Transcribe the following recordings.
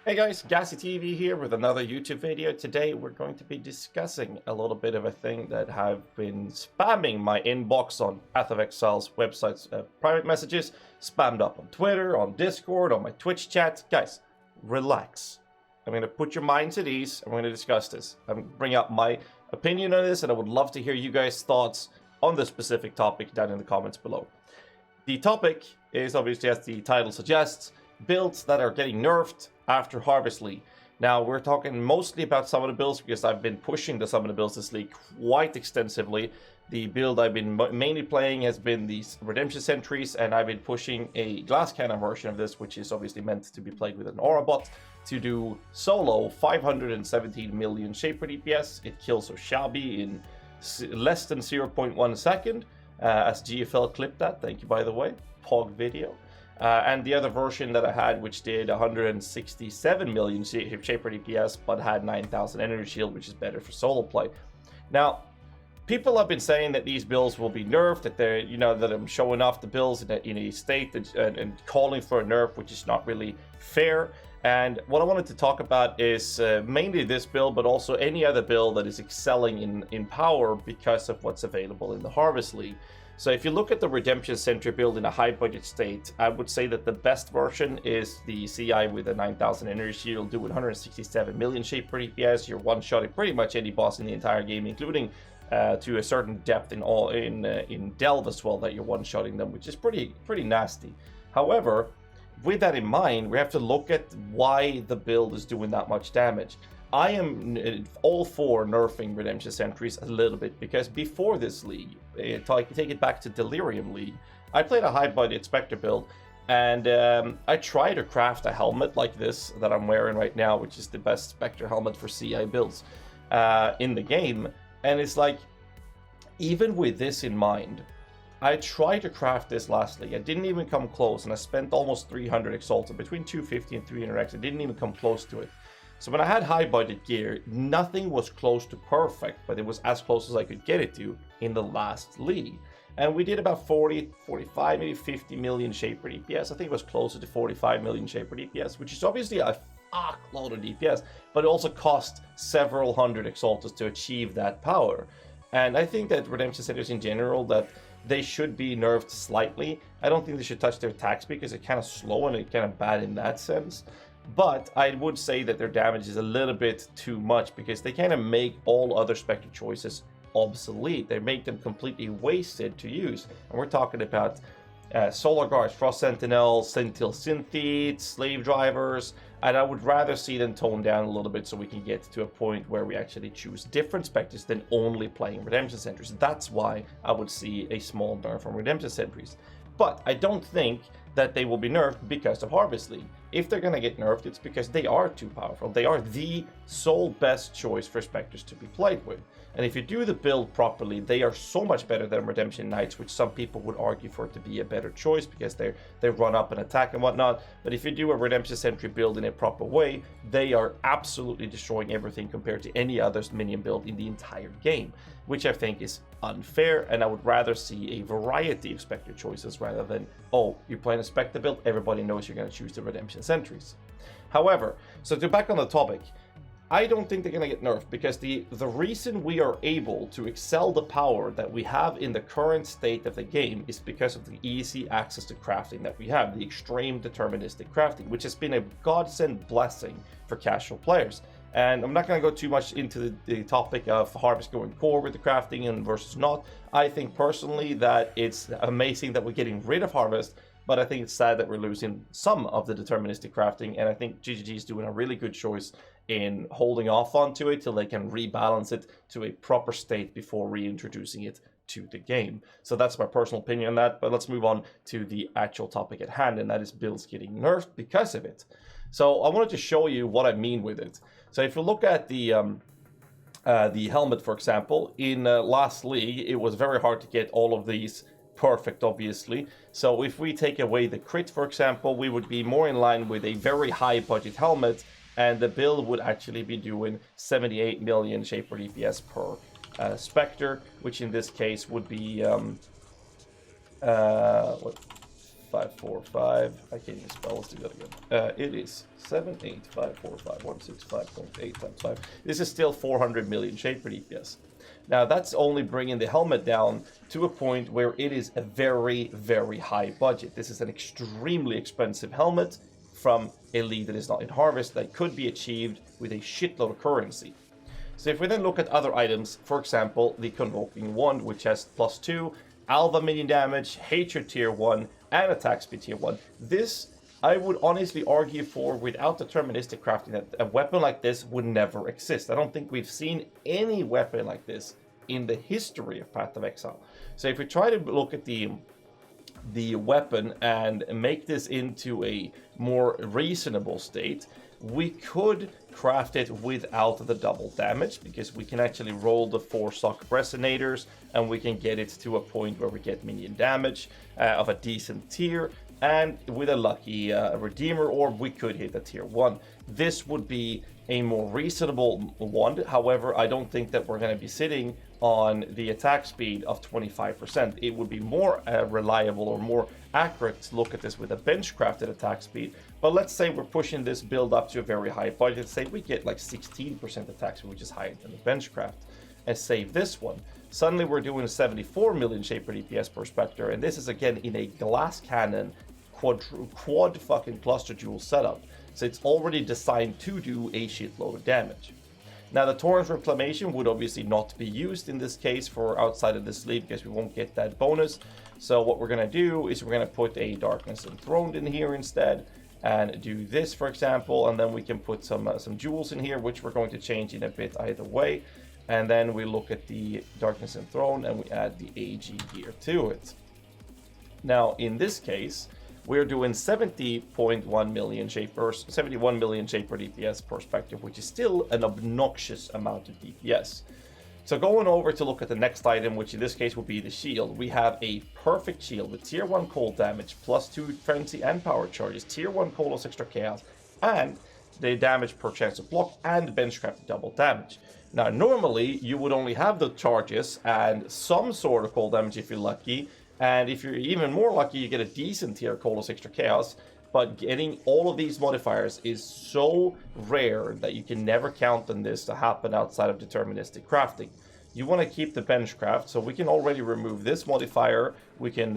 Hey guys, GhazzyTV here with another YouTube video. Today we're going to be discussing a little bit of a thing that have been spamming my inbox on Path of Exile's website's private messages, spammed up on Twitter, on Discord, on my Twitch chat. Guys, relax. I'm going to put your minds at ease and we're going to discuss this. I'm going to bring up my opinion on this and I would love to hear you guys' thoughts on this specific topic down in the comments below. The topic is obviously, as the title suggests, builds that are getting nerfed after Harvest League. Now, we're talking mostly about some of the builds because I've been pushing some of the builds this league quite extensively. The build I've been mainly playing has been these Redemption Sentries, and I've been pushing a glass cannon version of this, which is obviously meant to be played with an Aura bot, to do solo 517 million shaper DPS. It kills Oshabi in less than 0.1 second, as GFL clipped that. Thank you, by the way. Pog video. And the other version that I had, which did 167 million shaper DPS, but had 9,000 energy shield, which is better for solo play. Now, people have been saying that these builds will be nerfed, that they're, that I'm showing off the builds in a state that, and calling for a nerf, which is not really fair. And what I wanted to talk about is mainly this build, but also any other build that is excelling in power because of what's available in the Harvest League. So if you look at the Redemption Sentry build in a high budget state, I would say that the best version is the CI with a 9,000 energy shield, do 167 million shaper DPS. You're one-shotting pretty much any boss in the entire game, including to a certain depth in Delve as well, that you're one-shotting them, which is pretty nasty. However, with that in mind, we have to look at why the build is doing that much damage. I am all for nerfing Redemption Sentries a little bit, because before this league, take it back to Delirium League, I played a high budget Spectre build, and I tried to craft a helmet like this that I'm wearing right now, which is the best Spectre helmet for CI builds in the game. And it's like, even with this in mind, I tried to craft this last league. I didn't even come close, and I spent almost 300 Exalted, between 250 and 300 X. I didn't even come close to it. So when I had high budget gear, nothing was close to perfect, but it was as close as I could get it to in the last league. And we did about 40, 45, maybe 50 million shaper DPS. I think it was closer to 45 million shaper DPS, which is obviously a fuckload of DPS, but it also cost several hundred Exaltas to achieve that power. And I think that Redemption Centers in general, that they should be nerfed slightly. I don't think they should touch their attack speed because it's kind of slow and it's kind of bad in that sense. But I would say that their damage is a little bit too much, because they kind of make all other Spectre choices obsolete. They make them completely wasted to use. And we're talking about Solar Guards, Frost Sentinels, Sentinel Synthetes, Slave Drivers, and I would rather see them toned down a little bit so we can get to a point where we actually choose different Spectres than only playing Redemption Sentries. That's why I would see a small nerf from Redemption Sentries. But I don't think that they will be nerfed because of Harvest League. If they're gonna get nerfed, it's because they are too powerful. They are the sole best choice for Spectres to be played with. And if you do the build properly, they are so much better than Redemption Knights, which some people would argue for it to be a better choice because they run up and attack and whatnot. But if you do a Redemption Sentry build in a proper way, they are absolutely destroying everything compared to any other minion build in the entire game, which I think is unfair. And I would rather see a variety of Spectre choices rather than, oh, you're playing a Spectre build, everybody knows you're going to choose the Redemption Sentries. However, so to back on the topic, I don't think they're going to get nerfed, because the reason we are able to excel the power that we have in the current state of the game is because of the easy access to crafting that we have, the extreme deterministic crafting, which has been a godsend blessing for casual players. And I'm not going to go too much into the topic of Harvest going core with the crafting and versus not. I think personally that it's amazing that we're getting rid of Harvest, but I think it's sad that we're losing some of the deterministic crafting, and I think GGG is doing a really good choice in holding off onto it till they can rebalance it to a proper state before reintroducing it to the game. So that's my personal opinion on that, but let's move on to the actual topic at hand, and that is builds getting nerfed because of it. So I wanted to show you what I mean with it. So if you look at the helmet, for example, in last league, it was very hard to get all of these perfect, obviously. So if we take away the crit, for example, we would be more in line with a very high budget helmet, and the build would actually be doing 78 million shaper DPS per Spectre, which in this case would be 78545. I can't even spell. Let's do that again. It is 78545 times 5. This is still 400 million shaper DPS. Now that's only bringing the helmet down to a point where it is a very, very high budget. This is an extremely expensive helmet from a league that is not in Harvest that could be achieved with a shitload of currency. So if we then look at other items, for example, the Convoking Wand, which has +2, Alva minion damage, Hatred tier 1, and attack speed tier 1. This, I would honestly argue for, without deterministic crafting, that a weapon like this would never exist. I don't think we've seen any weapon like this in the history of Path of Exile. So if we try to look at the weapon and make this into a more reasonable state, we could craft it without the double damage, because we can actually roll the 4 sock resonators and we can get it to a point where we get minion damage of a decent tier, and with a lucky redeemer orb we could hit a tier 1. This would be a more reasonable wand. However, I don't think that we're going to be sitting on the attack speed of 25%. It would be more reliable or more accurate to look at this with a bench crafted attack speed. But let's say we're pushing this build up to a very high budget. Say we get like 16% attack speed, which is higher than the bench craft, and save this one. Suddenly we're doing 74 million shaper DPS per Spectre, and this is again in a glass cannon quad fucking cluster jewel setup. So it's already designed to do a shitload of damage. Now the Torrent's Reclamation would obviously not be used in this case for outside of this league, because we won't get that bonus. So what we're going to do is we're going to put a Darkness Enthroned in here instead, and do this for example, and then we can put some jewels in here, which we're going to change in a bit either way. And then we look at the Darkness Enthroned and we add the AG gear to it. Now in this case, we're doing 70.1 million shapers, 71 million shaper DPS per Spectre, which is still an obnoxious amount of DPS. So going over to look at the next item, which in this case would be the shield, we have a perfect shield with tier 1 cold damage, +2 frenzy and power charges, tier 1 Colos extra chaos, and the damage per chance of block, and benchcraft double damage. Now normally you would only have the charges and some sort of cold damage if you're lucky, and if you're even more lucky you get a decent tier Colos extra chaos. But getting all of these modifiers is so rare that you can never count on this to happen outside of deterministic crafting. You want to keep the bench craft, so we can already remove this modifier. We can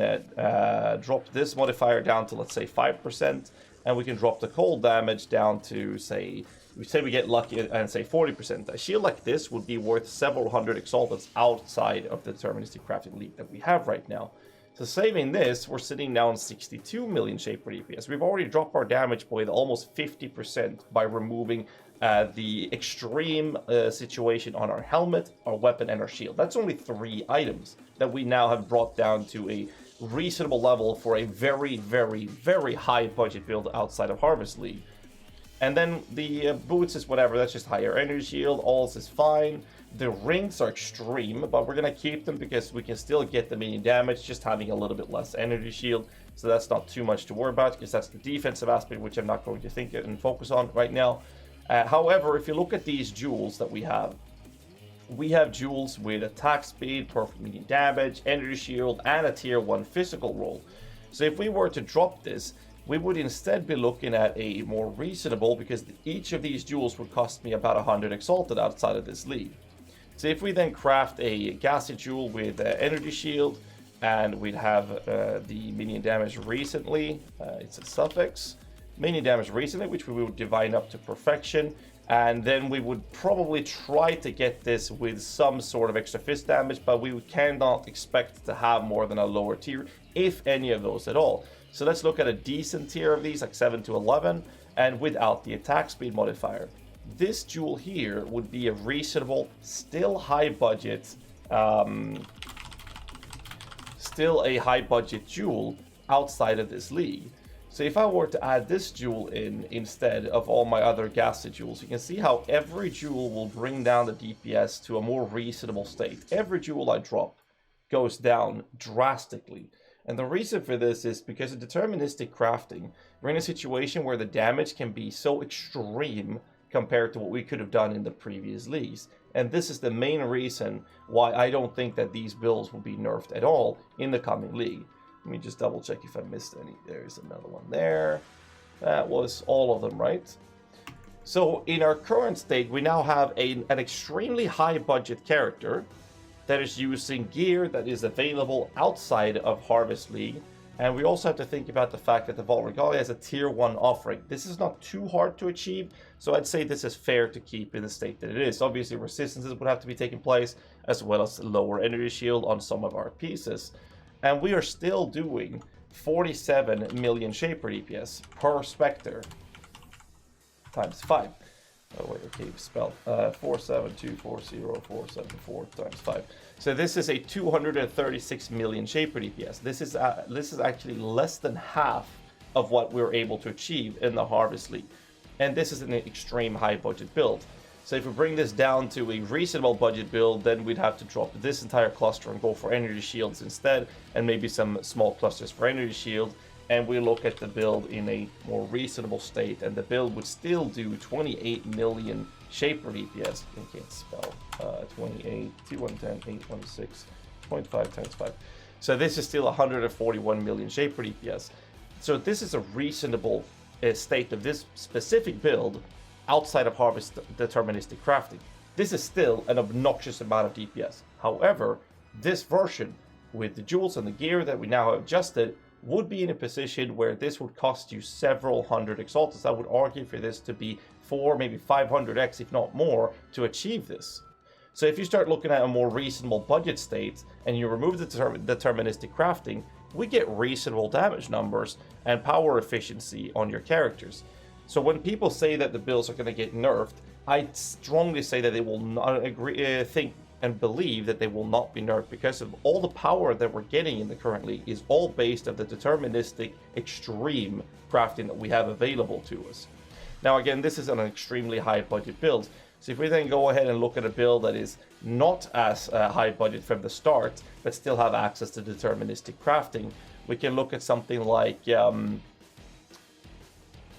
drop this modifier down to, let's say, 5%, and we can drop the cold damage down to, say we get lucky and say 40%. A shield like this would be worth several hundred exalteds outside of the deterministic crafting league that we have right now. So saving this, we're sitting now on 62 million shaper DPS. We've already dropped our damage by almost 50% by removing the extreme situation on our helmet, our weapon, and our shield. That's only 3 items that we now have brought down to a reasonable level for a very, very, very high budget build outside of Harvest League. And then the boots is whatever, that's just higher energy shield, alls is fine. The rings are extreme, but we're going to keep them because we can still get the minion damage, just having a little bit less energy shield. So that's not too much to worry about, because that's the defensive aspect, which I'm not going to think and focus on right now. However, if you look at these jewels that we have jewels with attack speed, perfect minion damage, energy shield, and a tier 1 physical roll. So if we were to drop this, we would instead be looking at a more reasonable, because each of these jewels would cost me about 100 exalted outside of this league. So if we then craft a GHAZZY jewel with energy shield, and we'd have the minion damage recently, it's a suffix, minion damage recently, which we would divine up to perfection, and then we would probably try to get this with some sort of extra fist damage, but we cannot expect to have more than a lower tier, if any of those at all. So let's look at a decent tier of these, like 7 to 11, and without the attack speed modifier. This jewel here would be a reasonable, still high budget, still a high budget jewel outside of this league. So if I were to add this jewel in instead of all my other GHAZZY jewels, you can see how every jewel will bring down the DPS to a more reasonable state. Every jewel I drop goes down drastically. And the reason for this is because of deterministic crafting, we're in a situation where the damage can be so extreme compared to what we could have done in the previous leagues. And this is the main reason why I don't think that these builds will be nerfed at all in the coming league. Let me just double check if I missed any. There's another one there. That was all of them, right? So in our current state, we now have an extremely high budget character that is using gear that is available outside of Harvest League. And we also have to think about the fact that the Vault Regalia has a tier 1 offering. This is not too hard to achieve, so I'd say this is fair to keep in the state that it is. Obviously, resistances would have to be taking place, as well as lower energy shield on some of our pieces. And we are still doing 47 million Shaper DPS per Spectre times 5. Oh wait, okay, spell 47240474 times 5. So this is a 236 million Shaper DPS. This is actually less than half of what we're able to achieve in the Harvest League, and this is an extreme high budget build. So if we bring this down to a reasonable budget build, then we'd have to drop this entire cluster and go for energy shields instead, and maybe some small clusters for energy shield. And we look at the build in a more reasonable state, and the build would still do 28 million Shaper DPS. I can't spell. 28, 2110, 816.5 times 5. So this is still 141 million Shaper DPS. So this is a reasonable state of this specific build outside of Harvest deterministic crafting. This is still an obnoxious amount of DPS. However, this version, with the jewels and the gear that we now have adjusted, would be in a position where this would cost you several hundred exalts. I would argue for this to be 4, maybe 500x, if not more, to achieve this. So if you start looking at a more reasonable budget state and you remove the deterministic crafting, we get reasonable damage numbers and power efficiency on your characters. So when people say that the builds are going to get nerfed, I strongly say that they will not think and believe that they will not be nerfed, because of all the power that we're getting in the current league is all based on the deterministic extreme crafting that we have available to us. Now again, this is an extremely high budget build. So if we then go ahead and look at a build that is not as high budget from the start, but still have access to deterministic crafting, we can look at something like,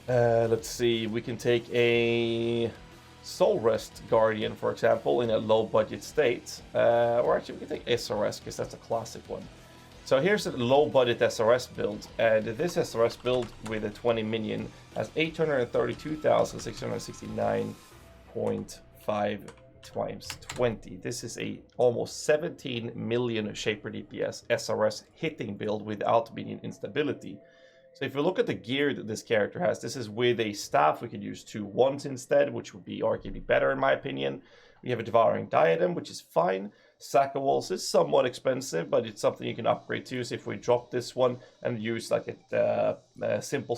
let's see, we can take a Soul Rest Guardian, for example, in a low budget state, or actually we can take SRS because that's a classic one. So here's a low budget SRS build, and this SRS build with a 20 minion has 832,669.5 times 20. This is a almost 17 million Shaper DPS SRS hitting build without minion instability. So if you look at the gear that this character has, this is with a staff. We could use 2 wands instead, which would be arguably better in my opinion. We have a Devouring Diadem, which is fine. Sack of Walls is somewhat expensive, but it's something you can upgrade to. So if we drop this one and use like a simple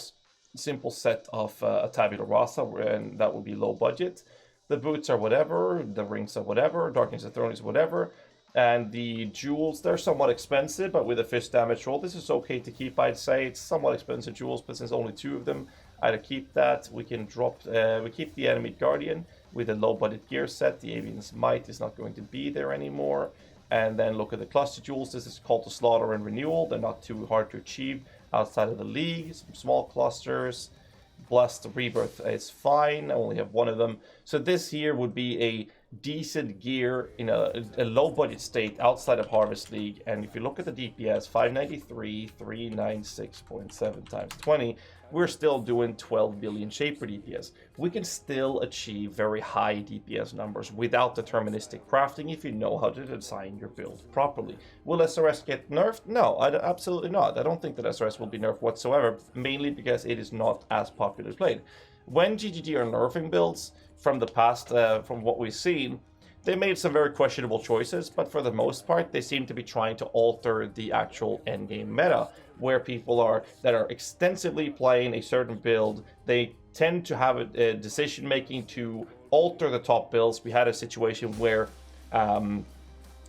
set of a Tabula Rasa, and that would be low budget. The boots are whatever, the rings are whatever, Darkness of Throne is whatever. And the jewels, they're somewhat expensive, but with a fist damage roll, this is okay to keep, I'd say. It's somewhat expensive jewels, but since only 2 of them, I'd keep that. We can drop, we keep the Enemy Guardian with a low budget gear set. The Avian's Might is not going to be there anymore. And then look at the cluster jewels. This is Call to Slaughter and Renewal. They're not too hard to achieve outside of the league. Some small clusters. Blessed Rebirth is fine. I only have 1 of them. So this here would be a decent gear in a low budget state outside of Harvest League. And if you look at the DPS, 593, 396.7 times 20, we're still doing 12 billion Shaper DPS. We can still achieve very high DPS numbers without deterministic crafting if you know how to design your build properly. Will SRS get nerfed? No, absolutely not. I don't think that SRS will be nerfed whatsoever, mainly because it is not as popularly played. When GGG are nerfing builds from the past, from what we've seen, they made some very questionable choices, but for the most part, they seem to be trying to alter the actual endgame meta, where people that are extensively playing a certain build, they tend to have a decision making to alter the top builds. We had a situation where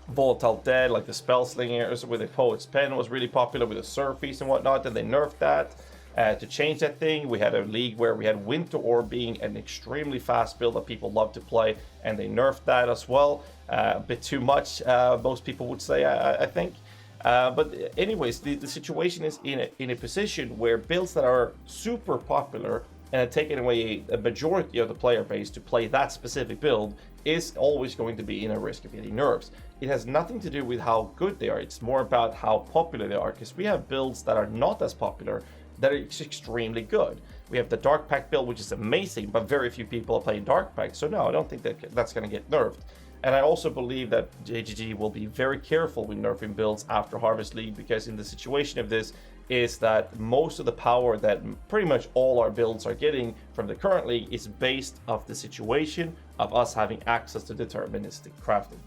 Volatile Dead, like the Spellslingers with a Poet's Pen, was really popular with the Surfies and whatnot, and they nerfed that. To change that thing, we had a league where we had Winter Orb being an extremely fast build that people love to play, and they nerfed that as well. A bit too much, most people would say, I think. But anyways, the situation is in a position where builds that are super popular and taking away a majority of the player base to play that specific build is always going to be in a risk of getting nerfs. It has nothing to do with how good they are, it's more about how popular they are, because we have builds that are not as popular that are extremely good. We have the Dark Pact build, which is amazing, but very few people are playing Dark Pact, so no, I don't think that that's going to get nerfed. And I also believe that GHG will be very careful with nerfing builds after Harvest League, because in the situation of this is that most of the power that pretty much all our builds are getting from the current league is based off the situation of us having access to deterministic crafting.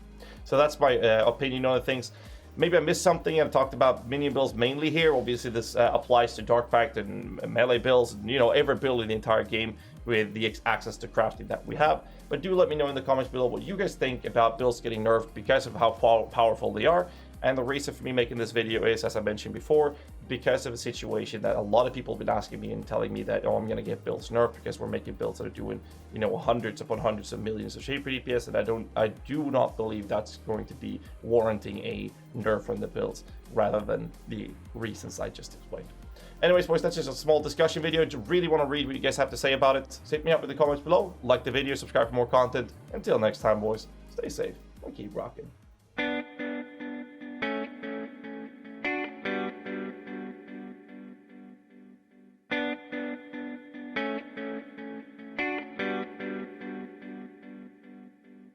So that's my opinion on the things. Maybe I missed something. I've talked about minion builds mainly here. Obviously, this applies to Dark Pact and melee builds, and, you know, every build in the entire game with the access to crafting that we have. But do let me know in the comments below what you guys think about builds getting nerfed because of how powerful they are. And the reason for me making this video is, as I mentioned before, because of a situation that a lot of people have been asking me and telling me that, oh, I'm going to get builds nerfed because we're making builds that are doing, you know, hundreds upon hundreds of millions of shaper DPS, and I do not believe that's going to be warranting a nerf on the builds rather than the reasons I just explained. Anyways, boys, that's just a small discussion video. I really want to read what you guys have to say about it. So hit me up in the comments below, like the video, subscribe for more content. Until next time, boys, stay safe and keep rocking.